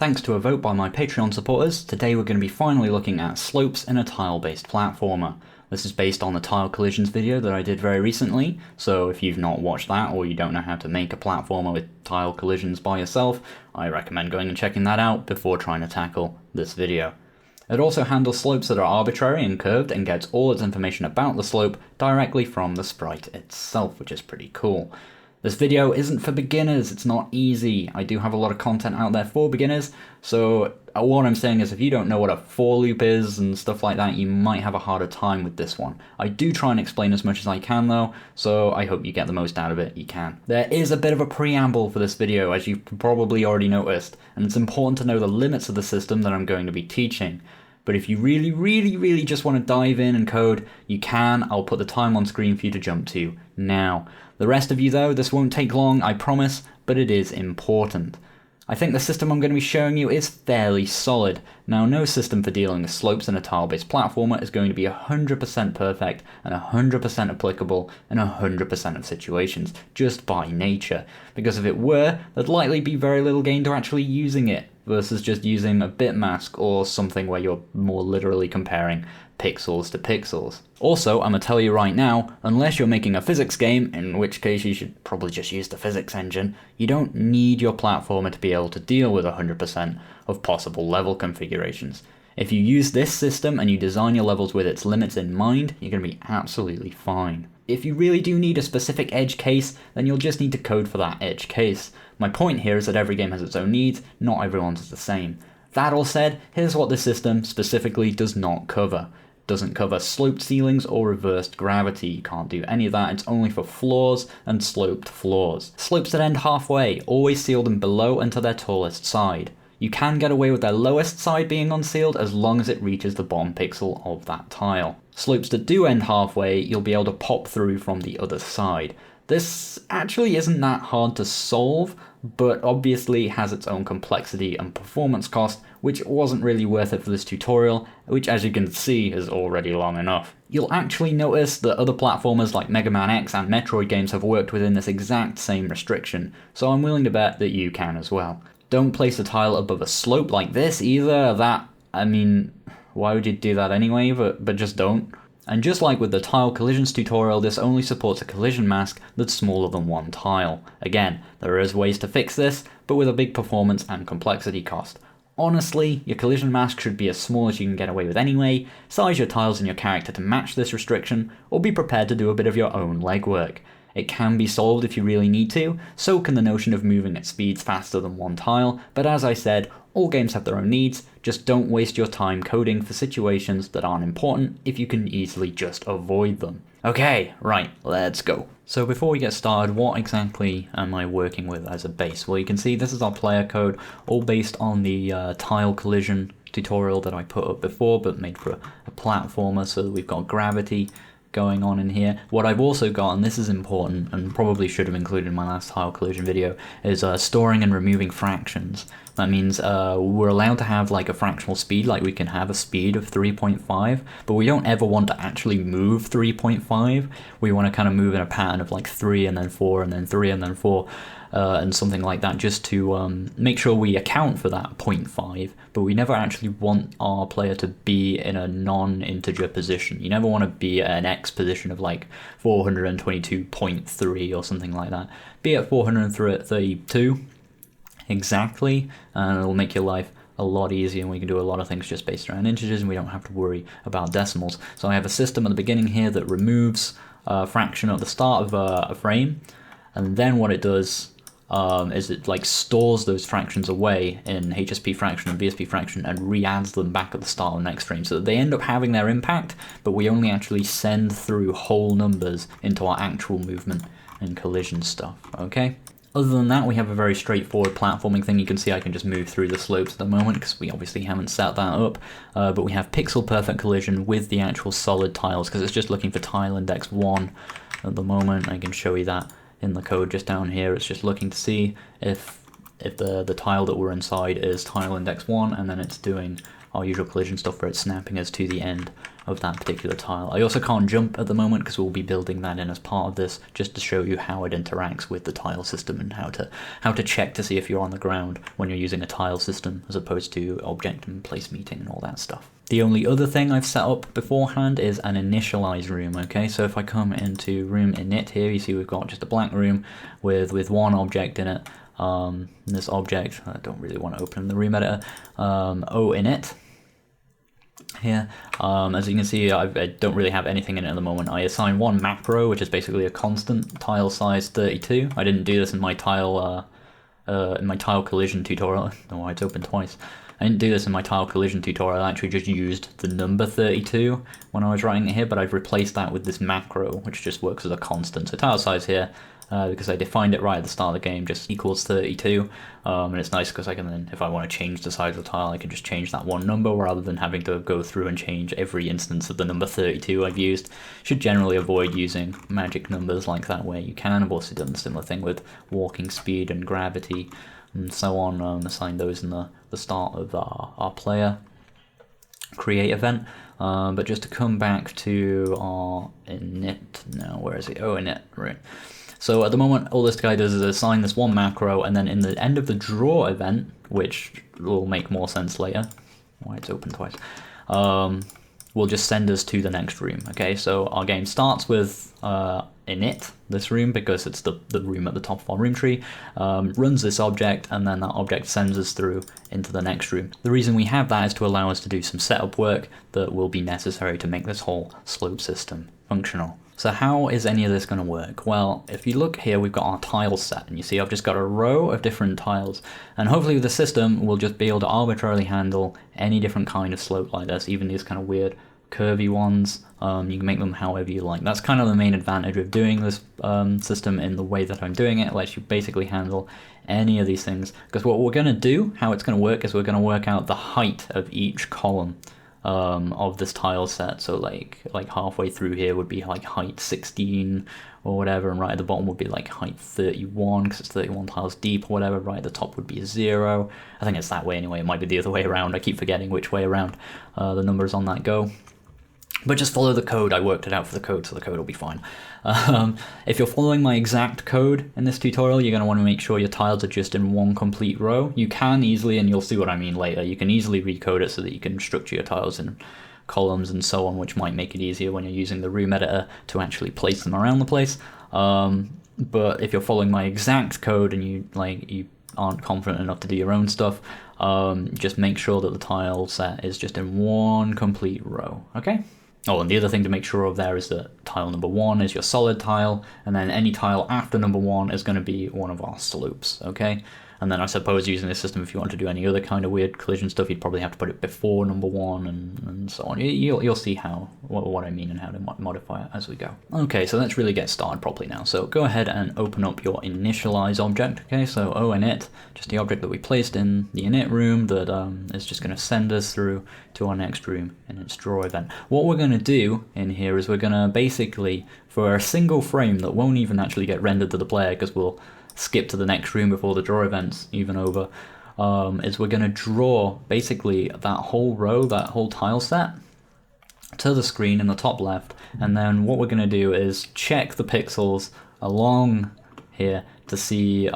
Thanks to a vote by my Patreon supporters, today we're going to be finally looking at slopes in a tile-based platformer. This is based on the tile collisions video that I did very recently, so if you've not watched that or you don't know how to make a platformer with tile collisions by yourself, I recommend going and checking that out before trying to tackle this video. It also handles slopes that are arbitrary and curved and gets all its information about the slope directly from the sprite itself, which is pretty cool. This video isn't for beginners, it's not easy. I do have a lot of content out there for beginners, so what I'm saying is if you don't know what a for loop is and stuff like that, you might have a harder time with this one. I do try and explain as much as I can though, so I hope you get the most out of it you can. There is a bit of a preamble for this video, as you've probably already noticed, and it's important to know the limits of the system that I'm going to be teaching. But if you really just want to dive in and code, you can. I'll put the time on screen for you to jump to now. The rest of you though, this won't take long, I promise, but it is important. I think the system I'm going to be showing you is fairly solid. Now, no system for dealing with slopes in a tile-based platformer is going to be 100% perfect and 100% applicable in 100% of situations, just by nature. Because if it were, there'd likely be very little gain to actually using it, versus just using a bit mask or something where you're more literally comparing pixels to pixels. Also, I'm gonna tell you right now, unless you're making a physics game, in which case you should probably just use the physics engine, you don't need your platformer to be able to deal with 100% of possible level configurations. If you use this system and you design your levels with its limits in mind, you're gonna be absolutely fine. If you really do need a specific edge case, then you'll just need to code for that edge case. My point here is that every game has its own needs, not everyone's is the same. That all said, here's what this system specifically does not cover. It doesn't cover sloped ceilings or reversed gravity. You can't do any of that, it's only for floors and sloped floors. Slopes that end halfway, always seal them below and to their tallest side. You can get away with their lowest side being unsealed as long as it reaches the bottom pixel of that tile. Slopes that do end halfway, you'll be able to pop through from the other side. This actually isn't that hard to solve, but obviously has its own complexity and performance cost, which wasn't really worth it for this tutorial, which as you can see is already long enough. You'll actually notice that other platformers like Mega Man X and Metroid games have worked within this exact same restriction, so I'm willing to bet that you can as well. Don't place a tile above a slope like this either. Why would you do that anyway, but just don't. And just like with the tile collisions tutorial, this only supports a collision mask that's smaller than one tile. Again, there is ways to fix this, but with a big performance and complexity cost. Honestly, your collision mask should be as small as you can get away with anyway, size your tiles in your character to match this restriction, or be prepared to do a bit of your own legwork. It can be solved if you really need to, so can the notion of moving at speeds faster than one tile, but as I said, all games have their own needs, just don't waste your time coding for situations that aren't important if you can easily just avoid them. Okay, right, let's go. So before we get started, what exactly am I working with as a base? Well, you can see this is our player code, all based on the tile collision tutorial that I put up before, but made for a platformer, so that we've got gravity going on in here. What I've also got, and this is important and probably should have included in my last tile collision video, is storing and removing fractions. That means we're allowed to have like a fractional speed, like we can have a speed of 3.5, but we don't ever want to actually move 3.5. We want to kind of move in a pattern of like 3 and then 4 and then 3 and then 4 and something like that, just to make sure we account for that 0.5, but we never actually want our player to be in a non-integer position. You never want to be at an X position of like 422.3 or something like that. Be at 432 exactly, and it'll make your life a lot easier, and we can do a lot of things just based around integers, and we don't have to worry about decimals. So I have a system at the beginning here that removes a fraction at the start of a frame, and then what it does is it like stores those fractions away in HSP fraction and VSP fraction and re-adds them back at the start of the next frame, so that they end up having their impact, but we only actually send through whole numbers into our actual movement and collision stuff, okay? Other than that, we have a very straightforward platforming thing. You can see I can just move through the slopes at the moment because we obviously haven't set that up. But we have pixel perfect collision with the actual solid tiles because it's just looking for tile index 1 at the moment. I can show you that in the code just down here. It's just looking to see if the tile that we're inside is tile index 1, and then it's doing our usual collision stuff where it's snapping us to the end of that particular tile. I also can't jump at the moment because we'll be building that in as part of this, just to show you how it interacts with the tile system and how to check to see if you're on the ground when you're using a tile system as opposed to object and place meeting and all that stuff. The only other thing I've set up beforehand is an initialize room, okay? So if I come into room init here, you see we've got just a blank room with one object in it. This object, I don't really want to open the room editor, init here. As you can see, I don't really have anything in it at the moment. I assign one macro, which is basically a constant, tile size 32. I didn't do this in my tile collision tutorial. I don't know why it's open twice. I didn't do this in my tile collision tutorial. I actually just used the number 32 when I was writing it here, but I've replaced that with this macro, which just works as a constant. So tile size here, because I defined it right at the start of the game, just equals 32. And it's nice because I can then, if I want to change the size of the tile, I can just change that one number rather than having to go through and change every instance of the number 32 I've used. Should generally avoid using magic numbers like that where you can. I've also done a similar thing with walking speed and gravity and so on, assign those in the start of our player create event. But just to come back to our init now, where is it? Oh, init, right. So at the moment, all this guy does is assign this one macro, and then in the end of the draw event, which will make more sense later, why it's open twice, will just send us to the next room. Okay, so our game starts with init, this room, because it's the room at the top of our room tree, runs this object, and then that object sends us through into the next room. The reason we have that is to allow us to do some setup work that will be necessary to make this whole slope system functional. So how is any of this going to work? Well, if you look here, we've got our tile set, and you see I've just got a row of different tiles, and hopefully the system will just be able to arbitrarily handle any different kind of slope like this, even these kind of weird curvy ones. You can make them however you like. That's kind of the main advantage of doing this system in the way that I'm doing it. It lets you basically handle any of these things, because what we're going to do, how it's going to work, is we're going to work out the height of each column of this tile set. So like halfway through here would be like height 16 or whatever, and right at the bottom would be like height 31 because it's 31 tiles deep or whatever. Right at the top would be 0. I think it's that way anyway. It might be the other way around. I keep forgetting which way around the numbers on that go. But just follow the code. I worked it out for the code, so the code will be fine. If you're following my exact code in this tutorial, you're going to want to make sure your tiles are just in one complete row. You can easily, and you'll see what I mean later, you can easily recode it so that you can structure your tiles in columns and so on, which might make it easier when you're using the room editor to actually place them around the place. But if you're following my exact code and you aren't confident enough to do your own stuff, just make sure that the tile set is just in one complete row, okay? Oh, and the other thing to make sure of there is that tile number 1 is your solid tile, and then any tile after number 1 is going to be one of our slopes, okay? And then I suppose using this system, if you want to do any other kind of weird collision stuff, you'd probably have to put it before number 1 and so on. You'll see what I mean and how to modify it as we go. Okay, so let's really get started properly now. So go ahead and open up your initialize object, okay? So init, just the object that we placed in the init room that is just going to send us through to our next room in its draw event. What we're going to do in here is we're going to basically, for a single frame that won't even actually get rendered to the player because we'll skip to the next room before the draw event's even over, is we're going to draw basically that whole row, that whole tile set to the screen in the top left, and then what we're going to do is check the pixels along here to see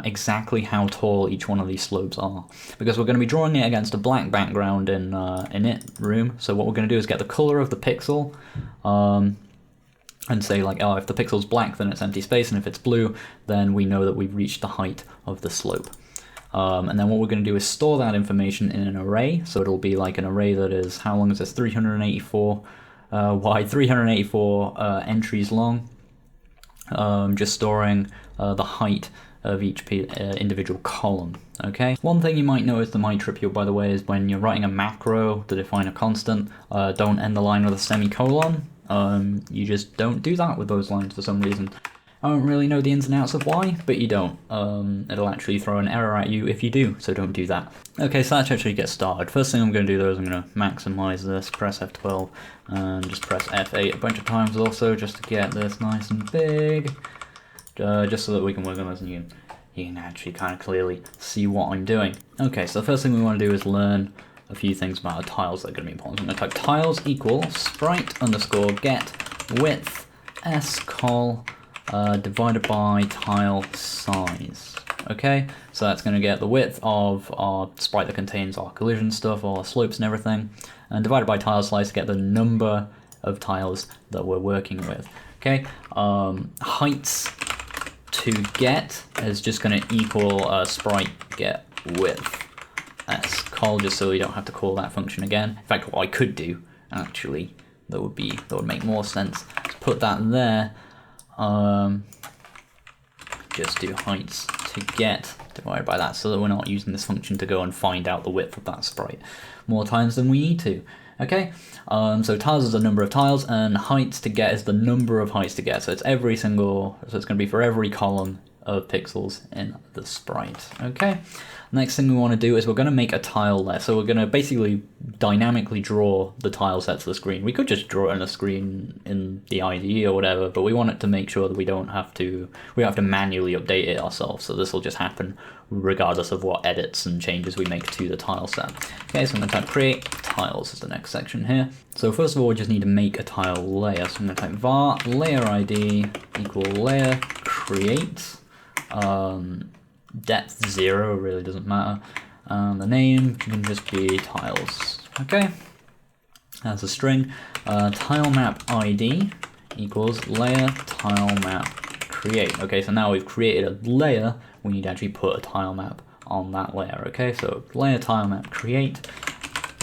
exactly how tall each one of these slopes are, because we're going to be drawing it against a black background in init room. So what we're going to do is get the color of the pixel, and say like, oh, if the pixel's black, then it's empty space, and if it's blue, then we know that we've reached the height of the slope. And then what we're going to do is store that information in an array. So it'll be like an array that is, how long is this? 384 wide, 384 entries long. Just storing the height of each individual column. Okay. One thing you might notice that might trip you up, by the way, is when you're writing a macro to define a constant, don't end the line with a semicolon. You just don't do that with those lines for some reason. I don't really know the ins and outs of why, but you don't. It'll actually throw an error at you if you do, so don't do that. Okay, so let's actually get started. First thing I'm going to do though is I'm going to maximize this, press F12, and just press F8 a bunch of times also, just to get this nice and big, just so that we can work on this and you can actually kind of clearly see what I'm doing. Okay, so the first thing we want to do is learn a few things about our tiles that are going to be important. So I'm going to type tiles equal sprite underscore get width scol divided by tile size. Okay, so that's going to get the width of our sprite that contains our collision stuff, all our slopes and everything, and divided by tile size to get the number of tiles that we're working with. Okay, heights to get is just going to equal sprite get width scol, just so we don't have to call that function again. In fact, what I could do actually that would make more sense is put that there. Just do heights to get divided by that, so that we're not using this function to go and find out the width of that sprite more times than we need to. Okay, so tiles is the number of tiles, and heights to get is the number of heights to get. So it's so it's going to be for every column of pixels in the sprite. Okay, next thing we want to do is we're going to make a tile layer. So we're going to basically dynamically draw the tile set to the screen. We could just draw it on a screen in the IDE or whatever, but we want it to make sure that we don't have to manually update it ourselves. So this will just happen regardless of what edits and changes we make to the tile set. Okay, so I'm going to type create tiles is the next section here. So first of all, we just need to make a tile layer. So I'm going to type var layer ID equal layer create. Depth 0 really doesn't matter. The name can just be tiles. Okay, as a string. Tile map ID equals layer tile map create. Okay, so now we've created a layer. We need to actually put a tile map on that layer. Okay, so layer tile map create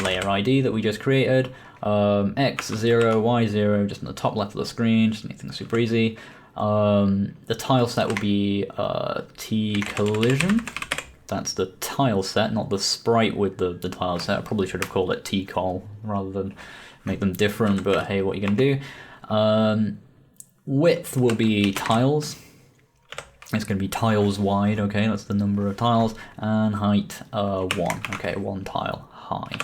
layer ID that we just created. X0, Y0, just in the top left of the screen, just to make things super easy. The tile set will be T collision. That's the tile set, not the sprite with the tile set. I probably should have called it T col rather than make them different, but hey, what you can do. Width will be tiles. It's going to be tiles wide, okay, that's the number of tiles, and height 1, okay, 1 tile high.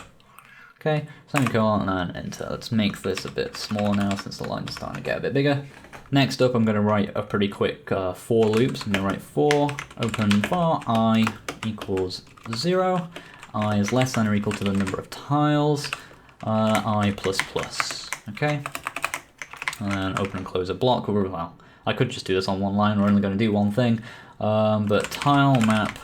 Okay, semicolon and enter. Let's make this a bit smaller now since the line's starting to get a bit bigger. Next up, I'm going to write a pretty quick for loop. So I'm going to write for open var I equals 0. I is less than or equal to the number of tiles. I plus plus. Okay. And then open and close a block. Well, I could just do this on one line. We're only going to do one thing. But tile map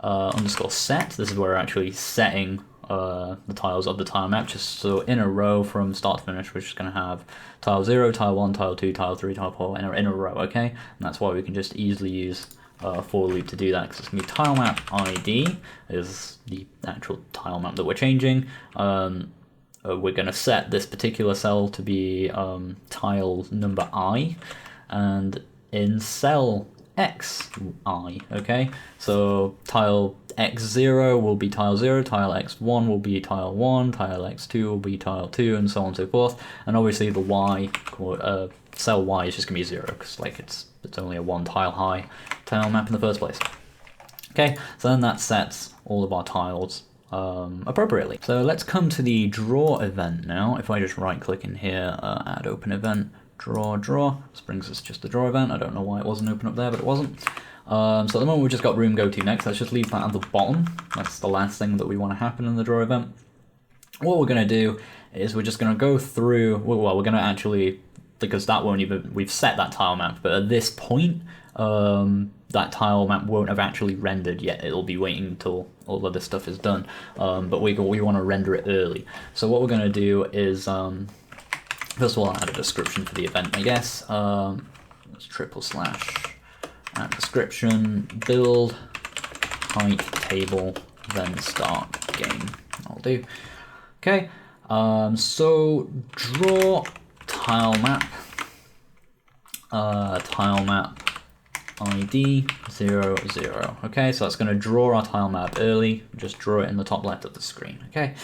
underscore set. This is where we're actually setting the tiles of the tile map, just so in a row from start to finish, we're just going to have tile 0, tile 1, tile 2, tile 3, tile 4 in a row, okay? And that's why we can just easily use for loop to do that, because it's going to be tile map ID is the actual tile map that we're changing. We're going to set this particular cell to be tile number I, and in cell xi, okay? So tile x0 will be tile 0, tile x1 will be tile 1, tile x2 will be tile 2, and so on and so forth. And obviously the y, cell y is just going to be 0, because like it's only a 1 tile high tile map in the first place. Okay, so then that sets all of our tiles appropriately. So let's come to the draw event now. If I just right click in here, add open event, draw, this brings us just the draw event. I don't know why it wasn't open up there, but it wasn't. So at the moment we've just got room go to next. Let's just leave that at the bottom. That's the last thing that we want to happen in the draw event. What we're going to do is we're just going to go through, well, we're going to actually, because that won't even, we've set that tile map, but at this point, that tile map won't have actually rendered yet. It'll be waiting until all of this stuff is done, but we want to render it early. So what we're going to do is, first of all, I'll add a description for the event, I guess. Let's / add description, build, height, table, then start game. I'll do. Okay, so draw tile map ID 0, 0. Okay, so that's going to draw our tile map early. Just draw it in the top left of the screen. Okay.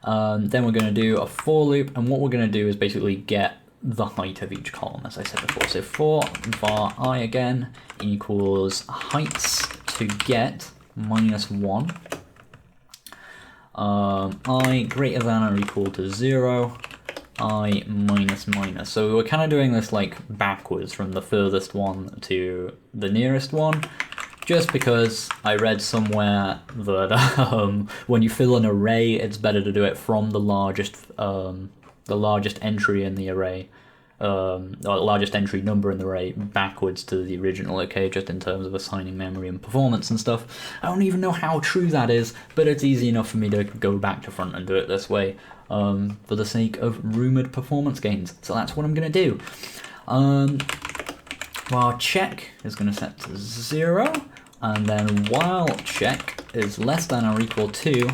Then we're going to do a for loop, and what we're going to do is basically get the height of each column, as I said before. So for var I again equals heights to get -1, I greater than or equal to 0, I minus. So we're kind of doing this like backwards from the furthest one to the nearest one, just because I read somewhere that when you fill an array, it's better to do it from the largest entry in the array, or the largest entry number in the array backwards to the original, okay, just in terms of assigning memory and performance and stuff. I don't even know how true that is, but it's easy enough for me to go back to front and do it this way, for the sake of rumored performance gains. So that's what I'm going to do. While check is going to set to 0, and then while check is less than or equal to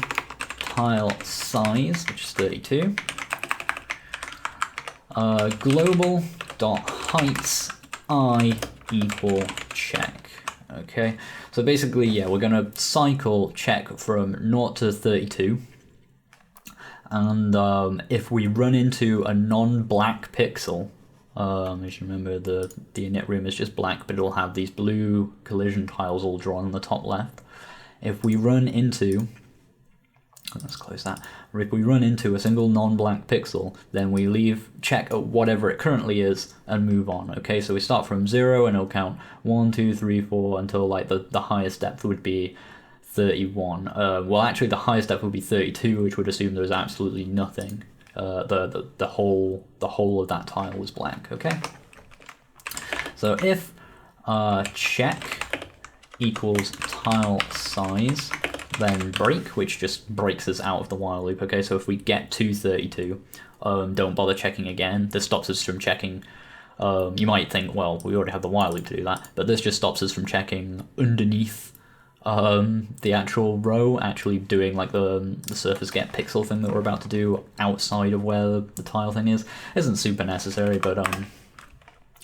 tile size, which is 32, global dot heights I equal check. Okay, so basically, yeah, we're gonna cycle check from 0 to 32, and if we run into a non-black pixel, as you remember, the init room is just black, but it'll have these blue collision tiles all drawn on the top left. If we run into, let's close that. If we run into a single non-black pixel, then we leave check at whatever it currently is and move on. Okay, so we start from 0 and it'll count 1, 2, 3, 4 until like the highest depth would be 31. Well, actually, the highest depth would be 32, which would assume there's absolutely nothing. The whole of that tile was blank. Okay. So if check equals tile size, then break, which just breaks us out of the while loop. Okay, so if we get to 32, don't bother checking again. This stops us from checking. You might think, well, we already have the while loop to do that, but this just stops us from checking underneath the actual row, actually doing like the surface get pixel thing that we're about to do outside of where the tile thing is. Isn't super necessary, but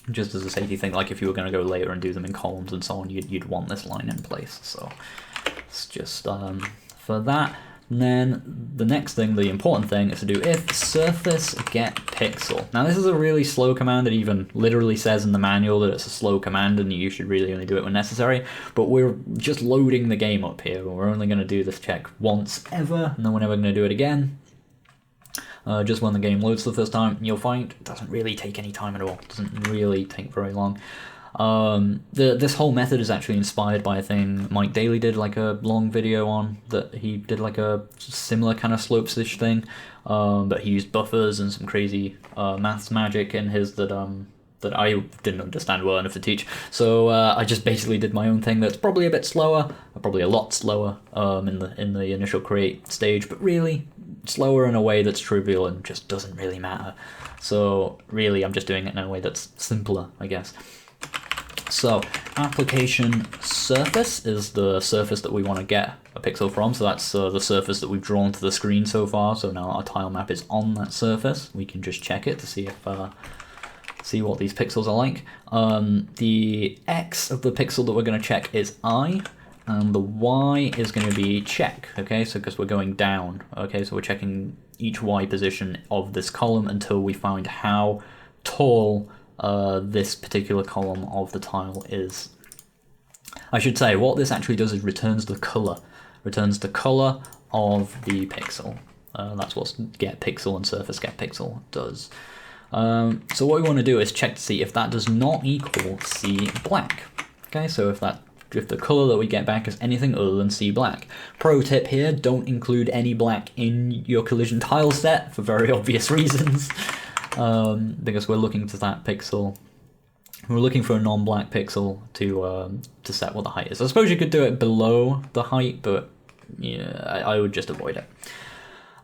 just as a safety thing, like if you were going to go later and do them in columns and so on, you'd want this line in place. So it's just for that. And then the next thing, the important thing, is to do if surface get pixel. Now this is a really slow command. It even literally says in the manual that it's a slow command and you should really only do it when necessary. But we're just loading the game up here. We're only going to do this check once ever, and then we're never going to do it again. Just when the game loads the first time, you'll find it doesn't really take any time at all. It doesn't really take very long. This whole method is actually inspired by a thing Mike Daly did like a long video on, that he did like a similar kind of slopes-ish thing, but he used buffers and some crazy maths magic in his that I didn't understand well enough to teach. So I just basically did my own thing that's probably a bit slower, probably a lot slower in the initial create stage, but really slower in a way that's trivial and just doesn't really matter. So really I'm just doing it in a way that's simpler, I guess. So application surface is the surface that we want to get a pixel from. So that's the surface that we've drawn to the screen so far. So now our tile map is on that surface. We can just check it to see if see what these pixels are like. The x of the pixel that we're going to check is I, and the y is going to be check. Okay, so because we're going down. Okay, so we're checking each y position of this column until we find how tall this particular column of the tile is. I should say what this actually does is returns the color of the pixel. That's what get pixel and surface get pixel does. So what we want to do is check to see if that does not equal C black. Okay, so if the color that we get back is anything other than C black. Pro tip here: don't include any black in your collision tile set for very obvious reasons. Because we're looking to that pixel, we're looking for a non-black pixel to set what the height is. I suppose you could do it below the height, but yeah, I would just avoid it.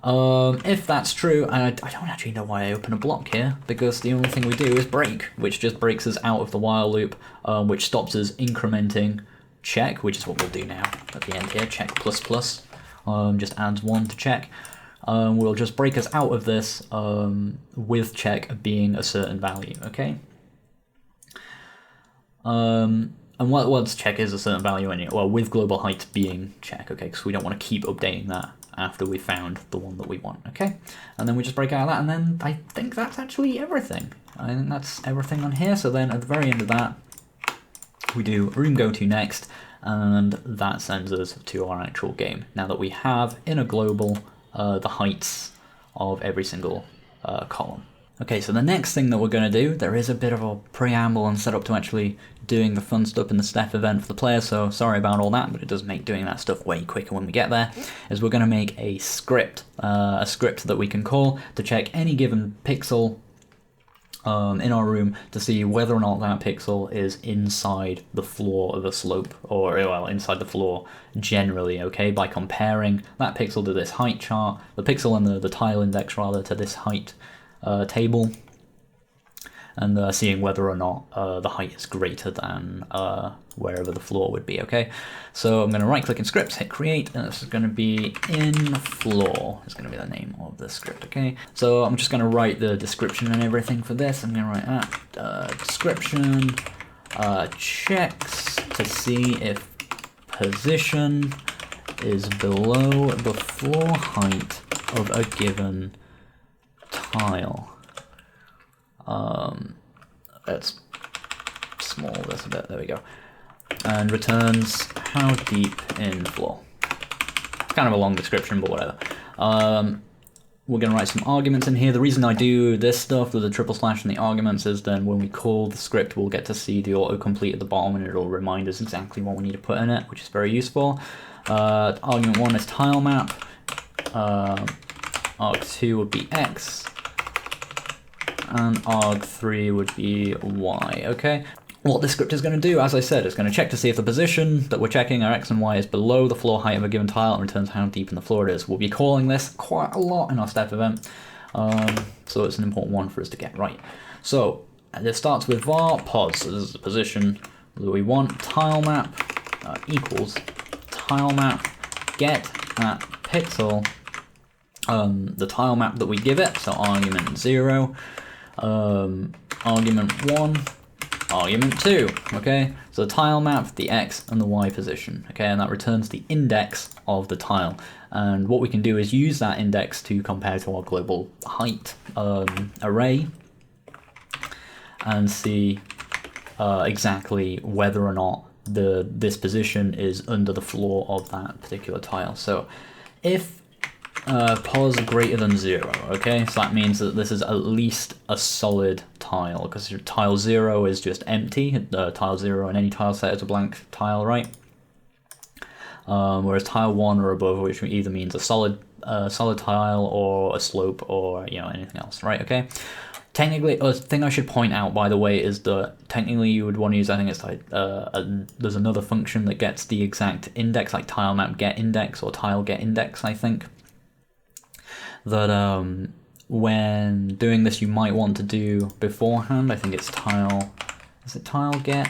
If that's true, and I don't actually know why I open a block here, because the only thing we do is break, which just breaks us out of the while loop, which stops us incrementing check, which is what we'll do now at the end here. Check plus plus just adds 1 to check. Will just break us out of this with check being a certain value, okay? And once check is a certain value, anyway, well, with global height being check, okay, because we don't want to keep updating that after we found the one that we want, okay? And then we just break out of that, and then I think that's actually everything. I think that's everything on here, so then at the very end of that, we do room go to next, and that sends us to our actual game. Now that we have in a global the heights of every single column. Okay, so the next thing that we're going to do, there is a bit of a preamble and setup to actually doing the fun stuff in the step event for the player, so sorry about all that, but it does make doing that stuff way quicker when we get there, is we're going to make a script that we can call to check any given pixel in our room to see whether or not that pixel is inside the floor of a slope, or well, inside the floor generally, okay, by comparing that pixel to this height chart, the pixel and the tile index rather to this height table, and seeing whether or not the height is greater than wherever the floor would be, okay? So I'm going to right click in scripts, hit create, and this is going to be in floor. It's going to be the name of the script, okay? So I'm just going to write the description and everything for this. I'm going to write description checks to see if position is below the floor height of a given tile. Let's small this a bit, there we go. And returns how deep in the floor. Kind of a long description, but whatever. We're going to write some arguments in here. The reason I do this stuff with the triple slash and the arguments is then when we call the script, we'll get to see the autocomplete at the bottom and it'll remind us exactly what we need to put in it, which is very useful. Argument 1 is tilemap. Arg2 would be X. And arg3 would be Y, okay? What this script is going to do, as I said, is going to check to see if the position that we're checking, our X and Y, is below the floor height of a given tile and returns how deep in the floor it is. We'll be calling this quite a lot in our step event, so it's an important one for us to get right. So, this starts with var pos, so this is the position that we want, tilemap equals tilemap get at pixel, the tilemap that we give it, so argument 0, argument 1, argument 2, okay? So the tile map, the X and the Y position, okay? And that returns the index of the tile. And what we can do is use that index to compare to our global height array and see exactly whether or not this position is under the floor of that particular tile. So if pos greater than 0, okay? So that means that this is at least a solid tile, because tile 0 is just empty. Tile 0 in any tile set is a blank tile, right? Whereas tile 1 or above, which either means a solid tile or a slope or anything else, right? Okay. Technically, a thing I should point out, by the way, is that technically you would want to use, I think it's like, there's another function that gets the exact index, like tilemap get index or tile get index, I think. That when doing this you might want to do beforehand. I think it's tile get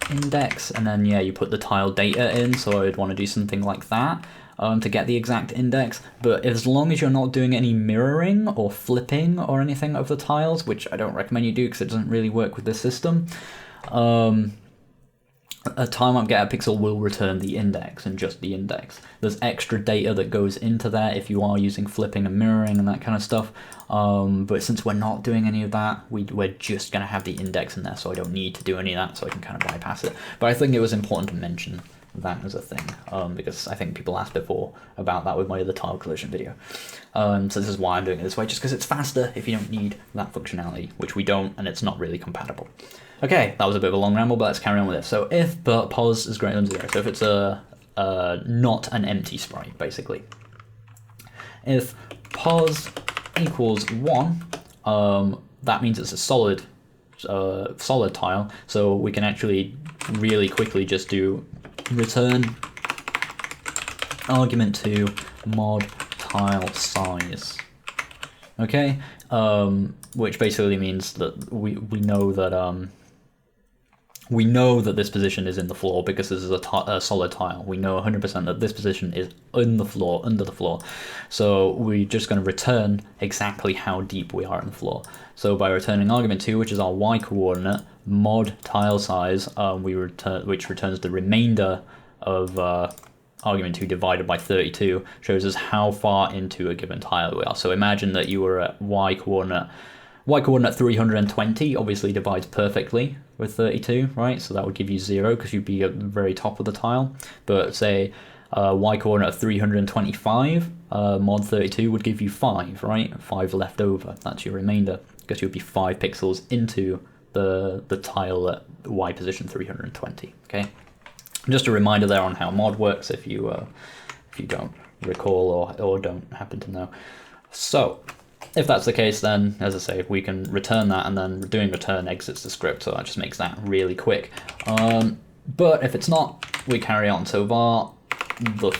index, and then you put the tile data in, so I'd want to do something like that to get the exact index. But as long as you're not doing any mirroring or flipping or anything of the tiles, which I don't recommend you do because it doesn't really work with this system, a tilemap get a pixel will return the index and just the index. There's extra data that goes into there if you are using flipping and mirroring and that kind of stuff. But since we're not doing any of that, we're just going to have the index in there, so I don't need to do any of that, so I can kind of bypass it. But I think it was important to mention that as a thing, because I think people asked before about that with my other tile collision video. So this is why I'm doing it this way, just because it's faster if you don't need that functionality, which we don't, and it's not really compatible. Okay, that was a bit of a long ramble, but let's carry on with this. So if pos is greater than 0, so if it's not an empty sprite, basically. If pos equals 1, that means it's a solid tile, so we can actually really quickly just do return argument 2 mod tile size. Okay, which basically means that we know that this position is in the floor because this is a solid tile. We know 100% that this position is in the floor, under the floor. So we're just going to return exactly how deep we are in the floor. So by returning argument 2, which is our y coordinate, mod tile size, which returns the remainder of argument 2 divided by 32, shows us how far into a given tile we are. So imagine that you were at y coordinate 320 obviously divides perfectly with 32, right? So that would give you 0 because you'd be at the very top of the tile. But say y coordinate of 325 mod 32 would give you 5, right? 5 left over. That's your remainder because you'd be 5 pixels into the tile at Y position 320. Okay, just a reminder there on how mod works if you don't recall or don't happen to know. So if that's the case, then as I say, we can return that, and then doing return exits the script, so that just makes that really quick. But if it's not, we carry on. So var the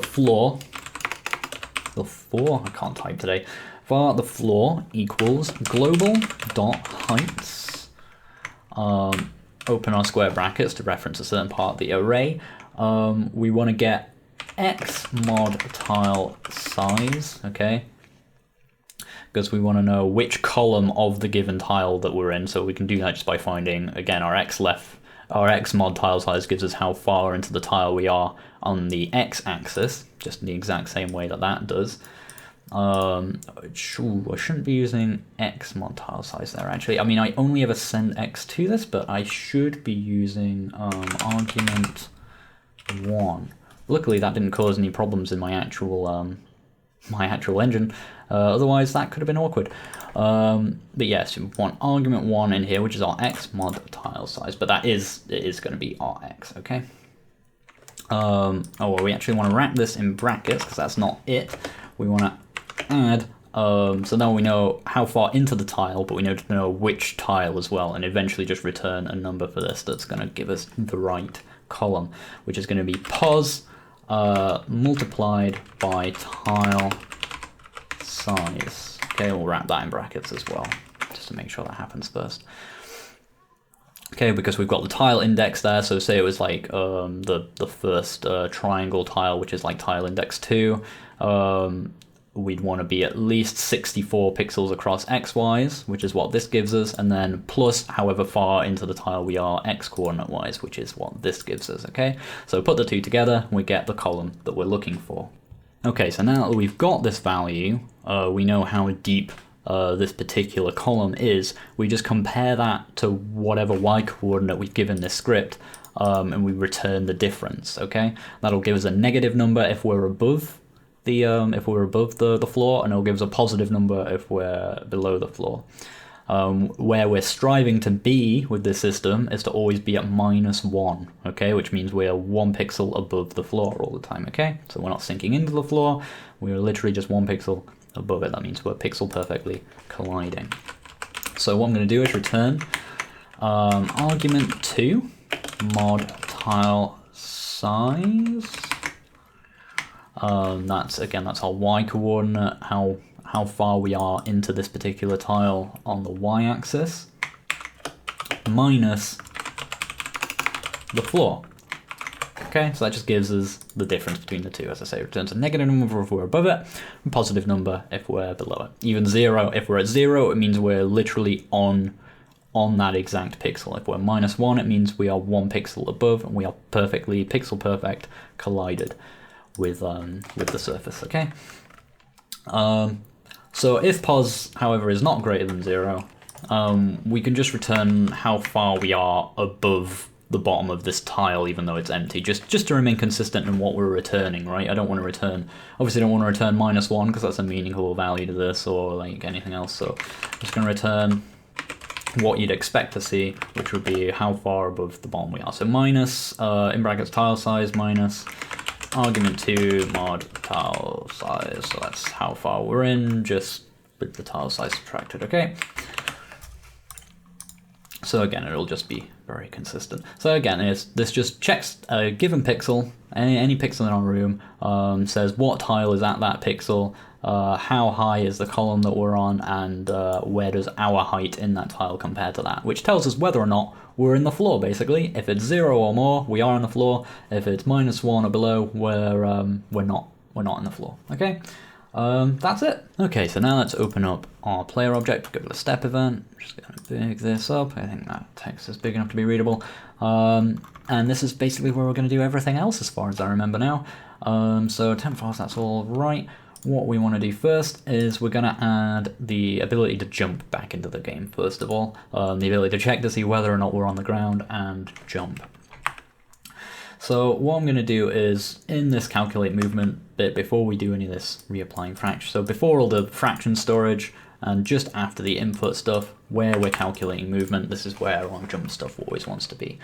floor, I can't type today. Var the floor equals global dot heights. Open our square brackets to reference a certain part of the array. We want to get x mod tile size, okay? Because we want to know which column of the given tile that we're in. So we can do that just by finding, again, our x mod tile size gives us how far into the tile we are on the x-axis, just in the exact same way that that does. I shouldn't be using x mod tile size there, actually. I mean, I only ever send x to this, but I should be using argument 1. Luckily, that didn't cause any problems in my actual engine. Otherwise, that could have been awkward. But yes, we want argument 1 in here, which is our x mod tile size. But it is going to be our x, okay? Well, we actually want to wrap this in brackets because that's not it. We want to add. So now we know how far into the tile, but we need to know which tile as well, and eventually just return a number for this that's going to give us the right column, which is going to be pos multiplied by tile size. Okay, we'll wrap that in brackets as well, just to make sure that happens first. Okay, because we've got the tile index there, so say it was like the first triangle tile, which is like tile index 2, we'd want to be at least 64 pixels across xy's, which is what this gives us, and then plus however far into the tile we are x coordinate wise, which is what this gives us, okay? So put the two together, and we get the column that we're looking for. Okay, so now that we've got this value, we know how deep this particular column is. We just compare that to whatever y coordinate we've given this script, and we return the difference, okay? That'll give us a negative number if we're above the floor, and it'll give us a positive number if we're below the floor. Where we're striving to be with this system is to always be at -1, okay, which means we're 1 pixel above the floor all the time, okay? So we're not sinking into the floor, we're literally just 1 pixel above it. That means we're pixel perfectly colliding. So what I'm going to do is return argument 2 mod tile size. That's our y coordinate, how far we are into this particular tile on the y-axis, minus the floor. Okay, so that just gives us the difference between the two. As I say, returns a negative number if we're above it, and positive number if we're below it. Even 0, if we're at 0, it means we're literally on that exact pixel. If we're -1, it means we are 1 pixel above, and we are perfectly pixel perfect collided with the surface, okay? So if pos, however, is not greater than 0, we can just return how far we are above the bottom of this tile, even though it's empty, just to remain consistent in what we're returning, right? I don't want to return, obviously don't want to return -1 because that's a meaningful value to this or like anything else, so I'm just going to return what you'd expect to see, which would be how far above the bottom we are. So minus, in brackets, tile size minus argument 2 mod tile size, so that's how far we're in, just with the tile size subtracted, okay? So again, it'll just be very consistent. So again, this just checks a given pixel, any pixel in our room, says what tile is at that pixel, how high is the column that we're on, and where does our height in that tile compare to that, which tells us whether or not we're in the floor, basically. If it's 0 or more, we are on the floor. If it's -1 or below, we're not in the floor, okay? That's it. Okay, so now let's open up our player object, go to the step event. I'm just gonna big this up. I think that text is big enough to be readable. And this is basically where we're gonna do everything else as far as I remember now. So temp files, that's all right. What we want to do first is we're going to add the ability to jump back into the game, first of all. The ability to check to see whether or not we're on the ground and jump. So what I'm going to do is, in this calculate movement bit before we do any of this reapplying fraction. So before all the fraction storage and just after the input stuff, where we're calculating movement, this is where our jump stuff always wants to be.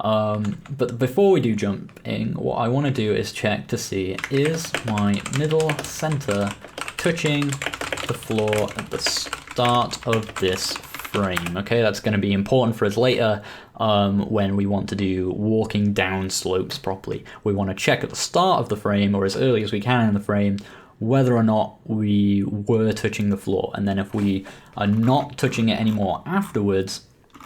But before we do jumping, what I want to do is check to see, is my middle center touching the floor at the start of this frame? Okay, that's going to be important for us later when we want to do walking down slopes properly. We want to check at the start of the frame, or as early as we can in the frame, whether or not we were touching the floor. And then if we are not touching it anymore afterwards,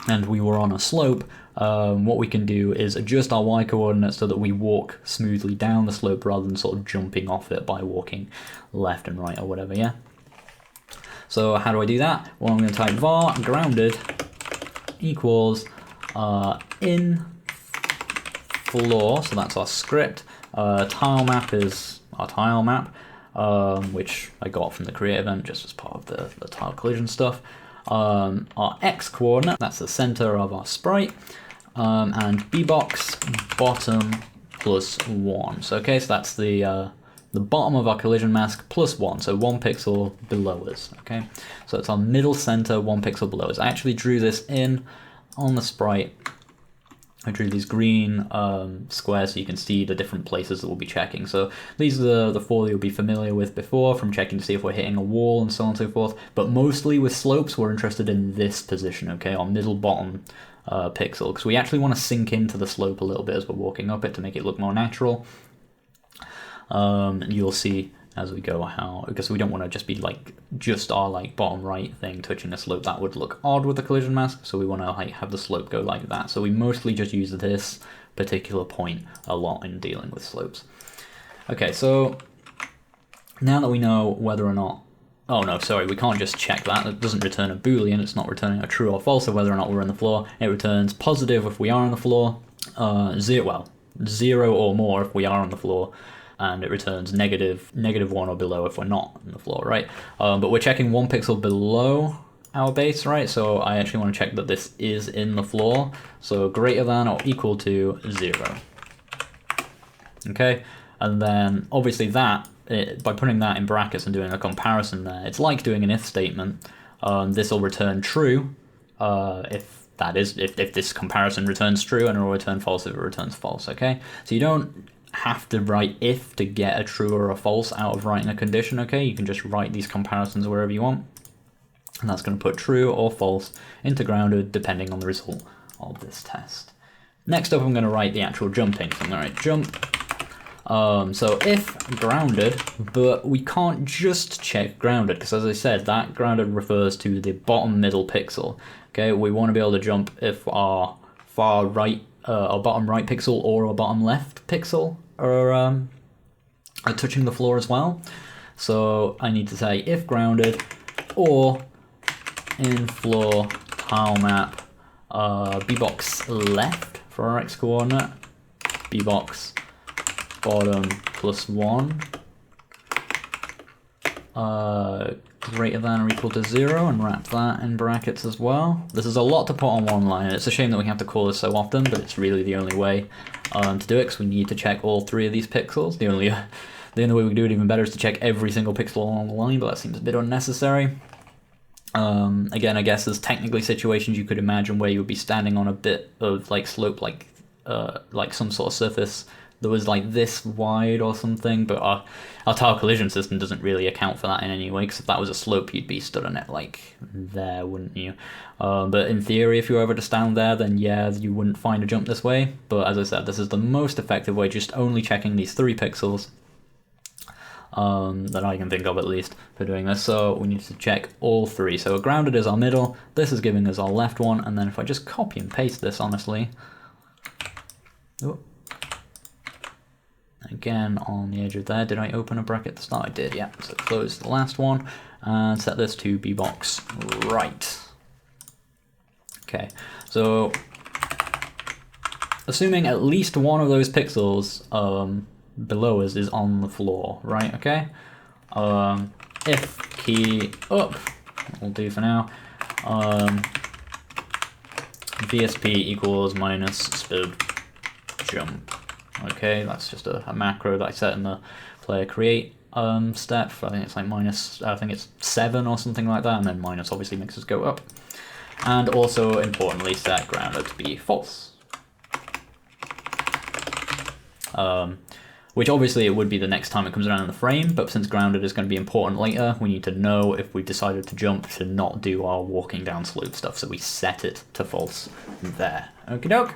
and we were on a slope, what we can do is adjust our y coordinates so that we walk smoothly down the slope rather than sort of jumping off it by walking left and right or whatever, yeah? So how do I do that? Well, I'm going to type var grounded equals in floor, so that's our script. Tilemap is our tile map, which I got from the create event just as part of the tile collision stuff. Our x coordinate, that's the center of our sprite, and bbox bottom plus 1. So okay, so that's the bottom of our collision mask plus 1, so 1 pixel below us. Okay, so it's our middle center, 1 pixel below us. I actually drew this in on the sprite. I drew these green squares so you can see the different places that we'll be checking. So these are the 4 that you'll be familiar with before, from checking to see if we're hitting a wall and so on and so forth. But mostly with slopes, we're interested in this position, okay, our middle bottom pixel, because we actually want to sink into the slope a little bit as we're walking up it to make it look more natural. You'll see as we go how, because we don't want to just be like just our like bottom right thing touching the slope. That would look odd with the collision mask, so we want to like have the slope go like that. So we mostly just use this particular point a lot in dealing with slopes. Okay, so now that we know whether or not, oh no, sorry, we can't just check that. It doesn't return a boolean, it's not returning a true or false of whether or not we're on the floor. It returns positive if we are on the floor, zero or more if we are on the floor, and it returns negative 1 or below if we're not on the floor, right? But we're checking 1 pixel below our base, right? So I actually want to check that this is in the floor, so greater than or equal to 0. Okay, and then obviously that, by putting that in brackets and doing a comparison there, it's like doing an if statement. This will return true if this comparison returns true, and it will return false if it returns false, okay? So you don't have to write if to get a true or a false out of writing a condition, okay? You can just write these comparisons wherever you want, and that's going to put true or false into grounded depending on the result of this test. Next up, I'm going to write the actual jumping. So I'm going to write jump. So if grounded, but we can't just check grounded, because as I said, that grounded refers to the bottom middle pixel. Okay, we want to be able to jump if our far right, our bottom right pixel or our bottom left pixel are touching the floor as well. So I need to say if grounded or in floor tile map bbox left for our x coordinate, bbox bottom plus 1 greater than or equal to 0, and wrap that in brackets as well. This is a lot to put on one line, and it's a shame that we have to call this so often, but it's really the only way to do it, because we need to check all 3 of these pixels. The only way we can do it even better is to check every single pixel along the line, but that seems a bit unnecessary. Again, I guess there's technically situations you could imagine where you would be standing on a bit of like slope, like some sort of surface that was like this wide or something, but our tile collision system doesn't really account for that in any way, because if that was a slope, you'd be stood on it like there, wouldn't you? But in theory, if you were ever to stand there, then yeah, you wouldn't find a jump this way. But as I said, this is the most effective way, just only checking these 3 pixels that I can think of at least for doing this. So we need to check all 3. So grounded is our middle, this is giving us our left one, and then if I just copy and paste this, honestly, again on the edge of there, did I open a bracket at the start? I did, yeah. So close the last one and set this to bbox right. Okay, so assuming at least one of those pixels below us is on the floor, right? Okay. If key up, we'll do for now. VSP equals minus speed jump. Okay, that's just a macro that I set in the player create step. I think it's like minus, I think it's 7 or something like that, and then minus obviously makes us go up. And also importantly set grounded to be false. Which obviously it would be the next time it comes around in the frame, but since grounded is going to be important later, we need to know if we decided to jump to not do our walking down slope stuff, so we set it to false there. Okie doke.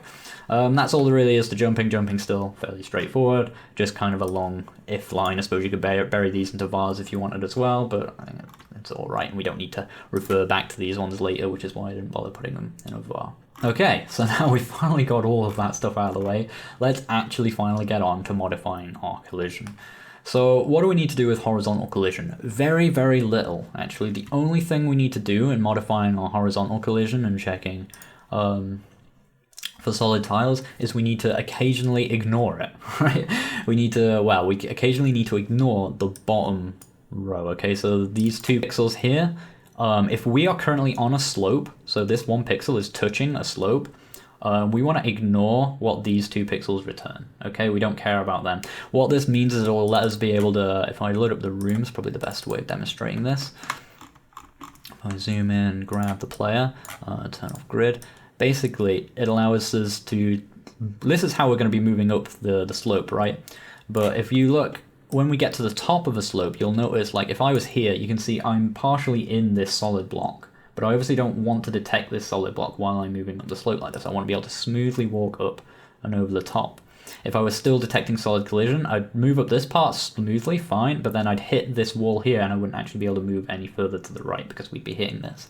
That's all there really is to jumping. Jumping still fairly straightforward, just kind of a long if line. I suppose you could bury these into vars if you wanted as well, but I think it's all right, and we don't need to refer back to these ones later, which is why I didn't bother putting them in a var. Okay, so now we've finally got all of that stuff out of the way, let's actually finally get on to modifying our collision. So what do we need to do with horizontal collision? Very, very little, actually. The only thing we need to do in modifying our horizontal collision and checking for solid tiles is we need to occasionally ignore it, right? We need to, well, we occasionally need to ignore the bottom row, okay? So these 2 pixels here, if we are currently on a slope, so this 1 pixel is touching a slope, we want to ignore what these 2 pixels return, okay? We don't care about them. What this means is it will let us be able to, if I load up the rooms, probably the best way of demonstrating this. If I zoom in, grab the player, turn off grid, basically it allows us to, this is how we're going to be moving up the slope, right? But if you look, when we get to the top of a slope, you'll notice, like if I was here, you can see I'm partially in this solid block, but I obviously don't want to detect this solid block while I'm moving up the slope like this. I want to be able to smoothly walk up and over the top. If I was still detecting solid collision, I'd move up this part smoothly, fine, but then I'd hit this wall here and I wouldn't actually be able to move any further to the right because we'd be hitting this.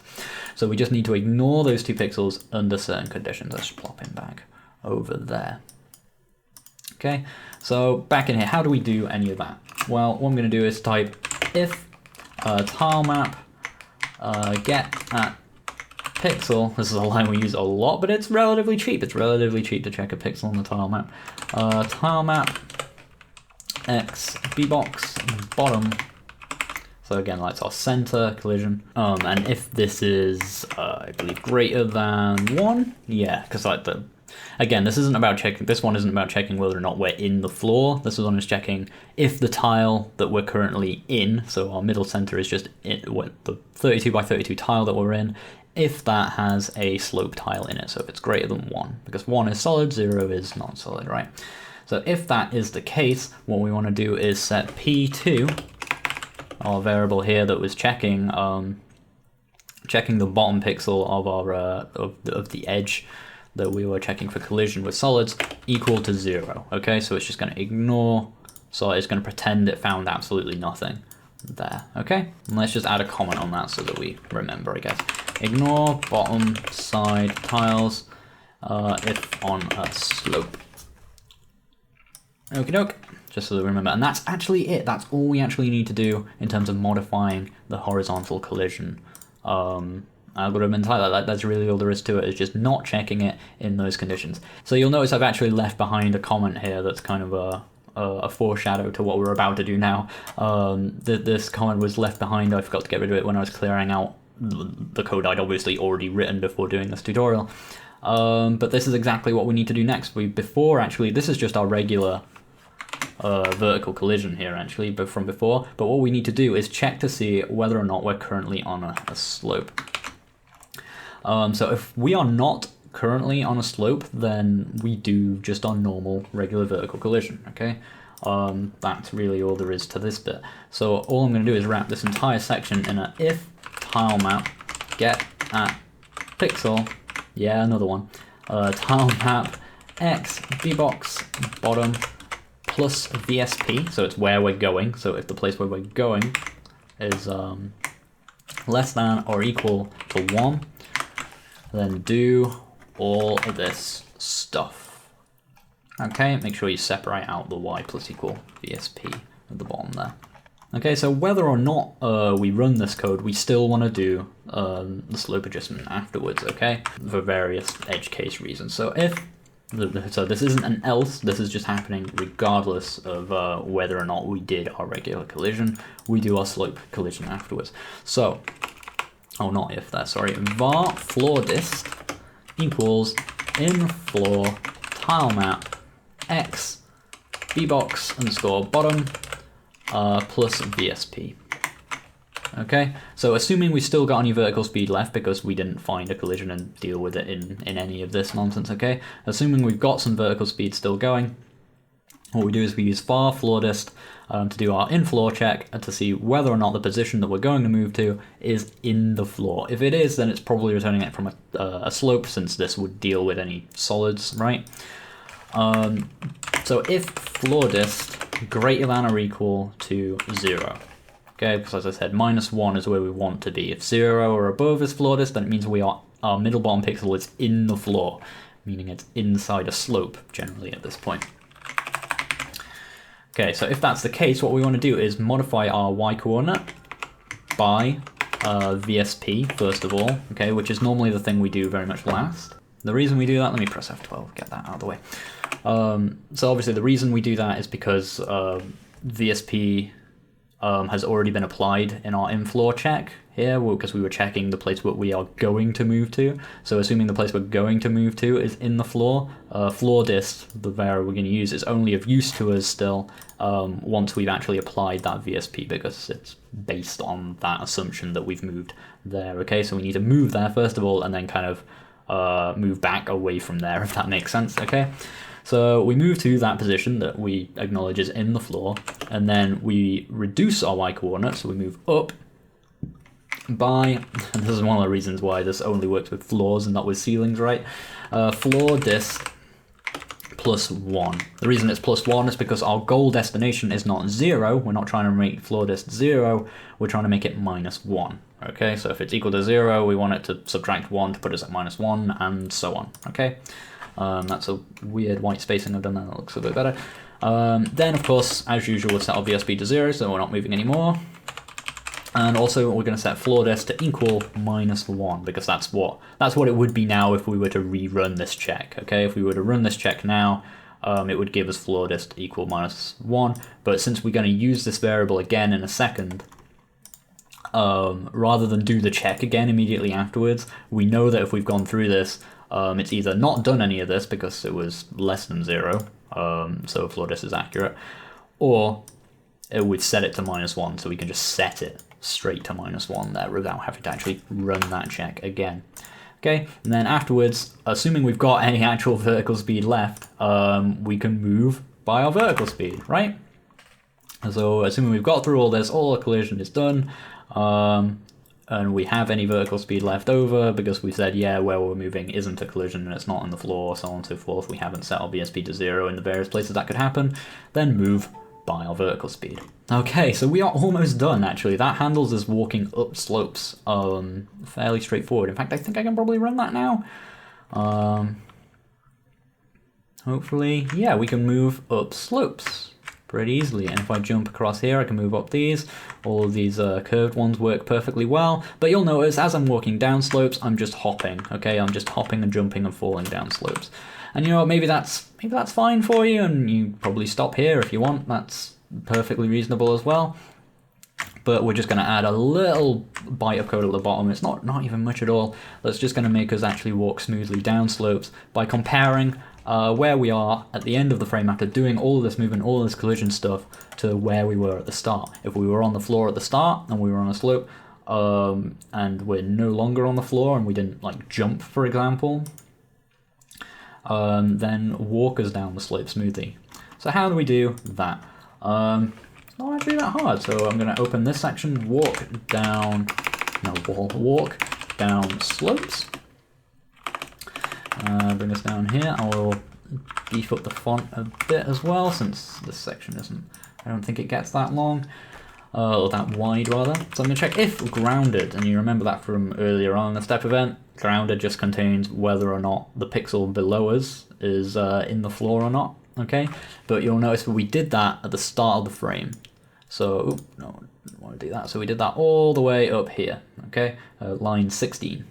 So we just need to ignore those 2 pixels under certain conditions. Let's plop him back over there. Okay, so back in here, how do we do any of that? Well, what I'm going to do is type if tilemap get at pixel. This is a line we use a lot, but it's relatively cheap. It's relatively cheap to check a pixel on the tilemap. Tilemap x bbox bottom. So again, that's our center collision. And if this is, I believe, greater than 1, yeah, because like again, this isn't about checking. This one isn't about checking whether or not we're in the floor. This one is checking if the tile that we're currently in. So our middle center is just the 32 by 32 tile that we're in. If that has a slope tile in it, so if it's greater than 1, because 1 is solid, 0 is not solid, right? So if that is the case, what we want to do is set p2, our variable here that was checking checking the bottom pixel of our of the edge that we were checking for collision with solids, equal to 0. Okay, so it's just going to ignore, so it's going to pretend it found absolutely nothing there. Okay, and let's just add a comment on that so that we remember, I guess. Ignore bottom side tiles if on a slope. Okie doke, just so that we remember. And that's actually it. That's all we actually need to do in terms of modifying the horizontal collision algorithm entirely. That's really all there is to it, is just not checking it in those conditions. So you'll notice I've actually left behind a comment here that's kind of a foreshadow to what we're about to do now. This comment was left behind. I forgot to get rid of it when I was clearing out the code I'd obviously already written before doing this tutorial. But this is exactly what we need to do next. This is just our regular vertical collision here actually, but from before. But what we need to do is check to see whether or not we're currently on a slope. So if we are not currently on a slope, then we do just our normal regular vertical collision, okay? That's really all there is to this bit. So all I'm going to do is wrap this entire section in a if tilemap get at pixel, yeah, another one, tilemap x bbox bottom plus VSP, so it's where we're going. So if the place where we're going is less than or equal to 1, then do all of this stuff. Okay, make sure you separate out the y plus equal VSP at the bottom there. Okay, so whether or not we run this code, we still want to do the slope adjustment afterwards, okay, for various edge case reasons. So this isn't an else, this is just happening regardless of whether or not we did our regular collision. We do our slope collision afterwards. So, oh, not if that, sorry, var floor dist equals in floor tilemap x bbox underscore bottom plus VSP. Okay, so assuming we still got any vertical speed left because we didn't find a collision and deal with it in any of this nonsense, okay? Assuming we've got some vertical speed still going, what we do is we use var floor_dist to do our in-floor check and to see whether or not the position that we're going to move to is in the floor. If it is, then it's probably returning it from a slope, since this would deal with any solids, right? So if floor_dist greater than or equal to 0, okay, because as I said, -1 is where we want to be. If 0 or above is floor_dist, then it means our middle bottom pixel is in the floor, meaning it's inside a slope generally at this point. Okay, so if that's the case, what we want to do is modify our y-coordinate by VSP first of all, okay, which is normally the thing we do very much last. The reason we do that, let me press F12, get that out of the way. So obviously the reason we do that is because VSP has already been applied in our in-floor check here, because we were checking the place what we are going to move to. So assuming the place we're going to move to is in the floor, floor_dist, the variable we're going to use, is only of use to us still once we've actually applied that VSP, because it's based on that assumption that we've moved there. Okay, so we need to move there first of all, and then kind of move back away from there, if that makes sense. Okay. So we move to that position that we acknowledge is in the floor, and then we reduce our y-coordinate, so we move up by, and this is one of the reasons why this only works with floors and not with ceilings, right? Floor_dist plus 1. The reason it's plus 1 is because our goal destination is not 0, we're not trying to make floor_dist 0, we're trying to make it -1. Okay, so if it's equal to 0, we want it to subtract 1 to put us at -1, and so on, okay? That's a weird white spacing I've done there, that looks a bit better. Then of course, as usual, we'll set our VSP to 0, so we're not moving anymore. And also we're going to set floor_dist to equal -1, because that's what it would be now if we were to rerun this check. Okay, if we were to run this check now, it would give us floor_dist equal -1. But since we're going to use this variable again in a second, rather than do the check again immediately afterwards, we know that if we've gone through this, it's either not done any of this because it was less than 0, so floor_dist is accurate, or we've set it to -1, so we can just set it straight to -1 there without having to actually run that check again. Okay, and then afterwards, assuming we've got any actual vertical speed left, we can move by our vertical speed, right? So assuming we've got through all this, all the collision is done, and we have any vertical speed left over because we said, yeah, where we're moving isn't a collision and it's not on the floor, so on and so forth. We haven't set our VSP to 0 in the various places that could happen. Then move by our vertical speed. Okay, so we are almost done, actually. That handles us walking up slopes. Fairly straightforward. In fact, I think I can probably run that now. Hopefully, yeah, we can move up slopes pretty easily. And if I jump across here, I can move up these. All of these curved ones work perfectly well. But you'll notice as I'm walking down slopes, I'm just hopping. Okay, I'm just hopping and jumping and falling down slopes. And you know what, maybe that's fine for you, and you probably stop here if you want. That's perfectly reasonable as well. But we're just going to add a little bite of code at the bottom. It's not even much at all. That's just going to make us actually walk smoothly down slopes by comparing where we are at the end of the frame after doing all of this movement, all of this collision stuff, to where we were at the start. If we were on the floor at the start and we were on a slope, and we're no longer on the floor and we didn't like jump, for example, then walk us down the slope smoothly. So how do we do that? It's not actually that hard. So I'm going to open this section, walk down slopes. Bring us down here. I will beef up the font a bit as well, since this section I don't think it gets that long, or that wide rather. So I'm going to check if grounded, and you remember that from earlier on in the step event. Grounded just contains whether or not the pixel below us is in the floor or not. Okay, but you'll notice that we did that at the start of the frame. So, no, I didn't want to do that. So we did that all the way up here, okay, line 16.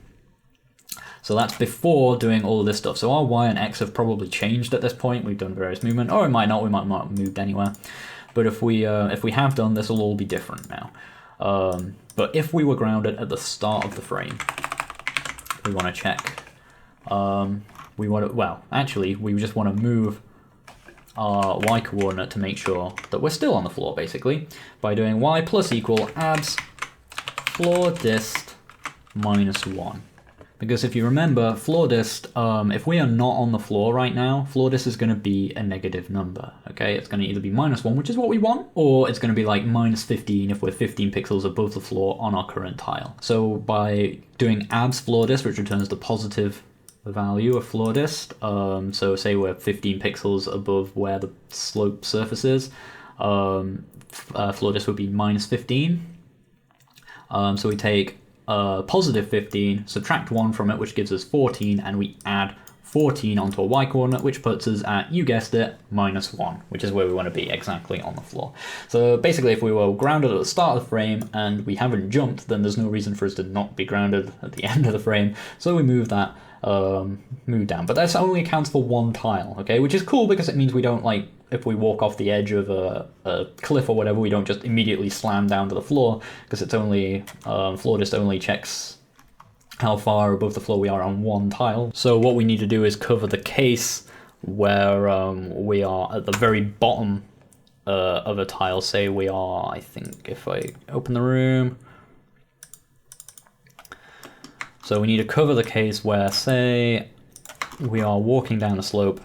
So that's before doing all of this stuff. So our Y and X have probably changed at this point. We've done various movement, or it might not, we might not have moved anywhere. But if we have done, this will all be different now. But if we were grounded at the start of the frame, we want to check, we just want to move our y coordinate to make sure that we're still on the floor, basically, by doing y plus equal abs floor dist minus 1. Because if you remember, floor dist, if we are not on the floor right now, floor dist is going to be a negative number, okay? It's going to either be minus 1, which is what we want, or it's going to be like minus 15 if we're 15 pixels above the floor on our current tile. So by doing abs floor dist, which returns the positive value of floor dist, so say we're 15 pixels above where the slope surface is, floor dist would be minus 15. So we take positive 15, subtract 1 from it, which gives us 14, and we add 14 onto a y coordinate, which puts us at, you guessed it, minus 1, which is where we want to be exactly on the floor. So basically, if we were grounded at the start of the frame and we haven't jumped, then there's no reason for us to not be grounded at the end of the frame. So we move that, move down. But that only accounts for one tile, okay? Which is cool because it means we don't, like, if we walk off the edge of a cliff or whatever, we don't just immediately slam down to the floor, because it's only, floor dist only checks how far above the floor we are on one tile. So what we need to do is cover the case where we are at the very bottom of a tile. Say we are, I think, if I open the room. So we need to cover the case where, say, we are walking down a slope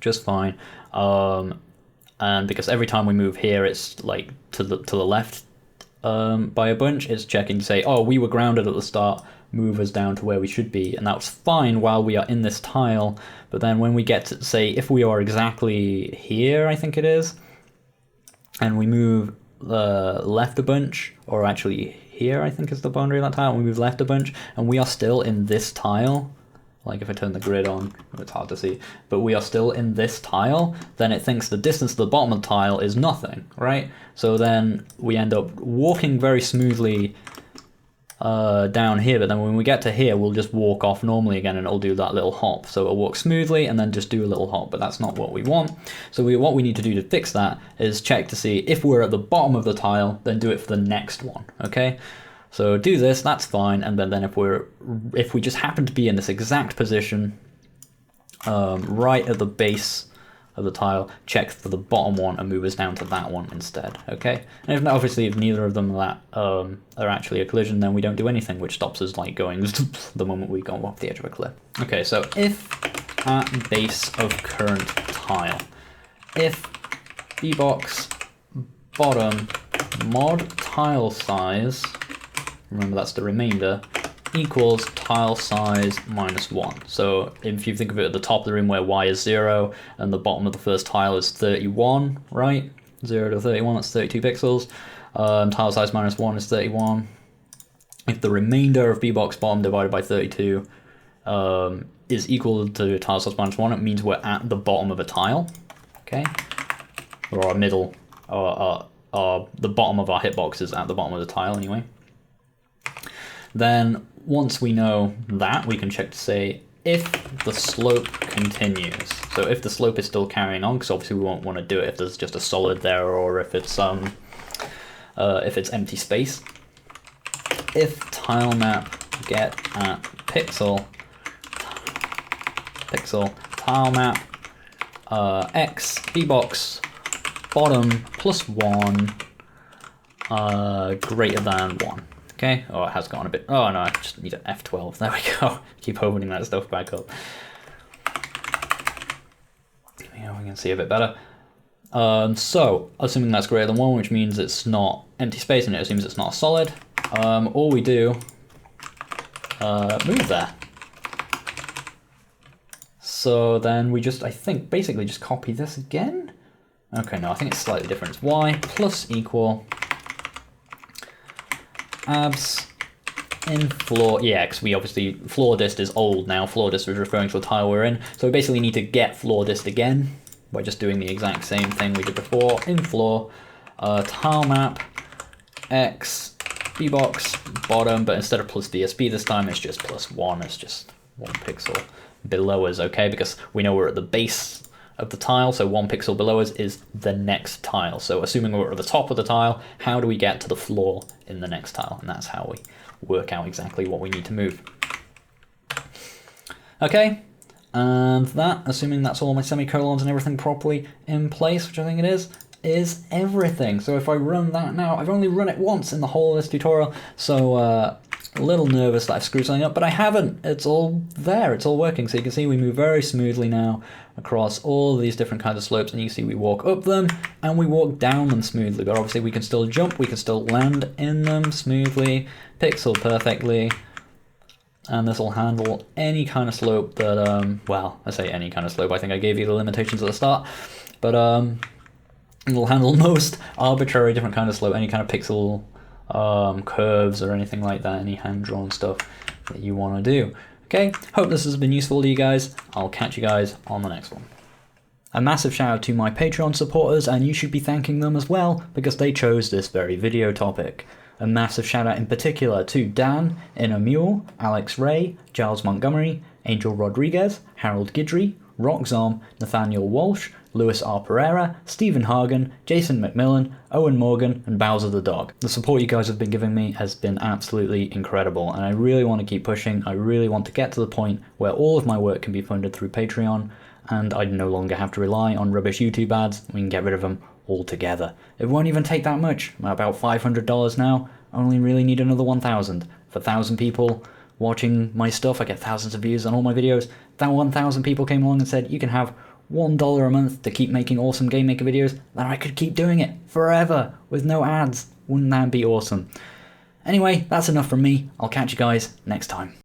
just fine, and because every time we move here, it's like to the left by a bunch. It's checking to say, oh, we were grounded at the start, move us down to where we should be, and that's fine while we are in this tile. But then when we get to, say, if we are exactly here, I think it is, and we move left a bunch, or actually here, I think is the boundary of that tile, and we move left a bunch, and we are still in this tile. Like if I turn the grid on, it's hard to see, but we are still in this tile, then it thinks the distance to the bottom of the tile is nothing, right? So then we end up walking very smoothly down here, but then when we get to here, we'll just walk off normally again and it'll do that little hop. So it'll walk smoothly and then just do a little hop, but that's not what we want. So what we need to do to fix that is check to see if we're at the bottom of the tile, then do it for the next one, okay? So do this, that's fine, and then if we just happen to be in this exact position, right at the base of the tile, check for the bottom one and move us down to that one instead, okay? And if neither of them are actually a collision, then we don't do anything, which stops us like going the moment we go off the edge of a cliff. Okay, so if at base of current tile, if bbox bottom mod tile size, remember that's the remainder, equals tile size minus 1. So if you think of it at the top of the room where y is 0 and the bottom of the first tile is 31, right? 0 to 31, that's 32 pixels. Tile size minus 1 is 31. If the remainder of bbox bottom divided by 32 is equal to tile size minus 1, it means we're at the bottom of a tile, okay? Or our middle, or the bottom of our hitbox is at the bottom of the tile anyway. Then once we know that, we can check to say if the slope continues. So if the slope is still carrying on, because obviously we won't want to do it if there's just a solid there, or if it's empty space. If tilemap get at pixel tilemap x bbox bottom plus 1 greater than 1. Okay, oh, it has gone a bit, oh no, I just need an F12, there we go. Keep opening that stuff back up. Yeah, we can see a bit better. So, assuming that's greater than 1, which means it's not empty space and it assumes it's not a solid, all we do, move there. So then we just, I think, basically just copy this again. Okay, no, I think it's slightly different. It's y plus equal abs in floor, yeah, because we obviously, floor dist is old now, floor dist was referring to a tile we're in, so we basically need to get floor dist again by just doing the exact same thing we did before, in floor, tilemap x bbox bottom, but instead of plus DSP this time, it's just plus 1, it's just 1 pixel below us, okay, because we know we're at the base of the tile, so 1 pixel below us is the next tile. So assuming we're at the top of the tile, how do we get to the floor in the next tile? And that's how we work out exactly what we need to move. Okay, And that, assuming that's all my semicolons and everything properly in place, which I think it is everything. So if I run that now, I've only run it once in the whole of this tutorial, so a little nervous that I've screwed something up, but I haven't. It's all there, it's all working. So you can see we move very smoothly now across all these different kinds of slopes, and you can see we walk up them and we walk down them smoothly, but obviously we can still jump, we can still land in them smoothly, pixel perfectly. And this will handle any kind of slope that, well, I say any kind of slope, I think I gave you the limitations at the start, but it'll handle most arbitrary different kind of slope, any kind of pixel curves or anything like that, any hand-drawn stuff that you want to do. Okay, hope this has been useful to you guys. I'll catch you guys on the next one. A massive shout out to my Patreon supporters, and you should be thanking them as well, because they chose this very video topic. A massive shout out in particular to Dan, Inner Mule, Alex Ray, Giles Montgomery, Angel Rodriguez, Harold Guidry, Roxom, Nathaniel Walsh, Louis R. Pereira, Stephen Hagen, Jason McMillan, Owen Morgan, and Bowser the Dog. The support you guys have been giving me has been absolutely incredible, and I really want to keep pushing. I really want to get to the point where all of my work can be funded through Patreon, and I no longer have to rely on rubbish YouTube ads. We can get rid of them altogether. It won't even take that much. I'm at about $500 now. I only really need another 1,000. For 1,000 people watching my stuff, I get thousands of views on all my videos. That 1,000 people came along and said, you can have $1 a month to keep making awesome GameMaker videos, then I could keep doing it forever with no ads. Wouldn't that be awesome? Anyway, that's enough from me. I'll catch you guys next time.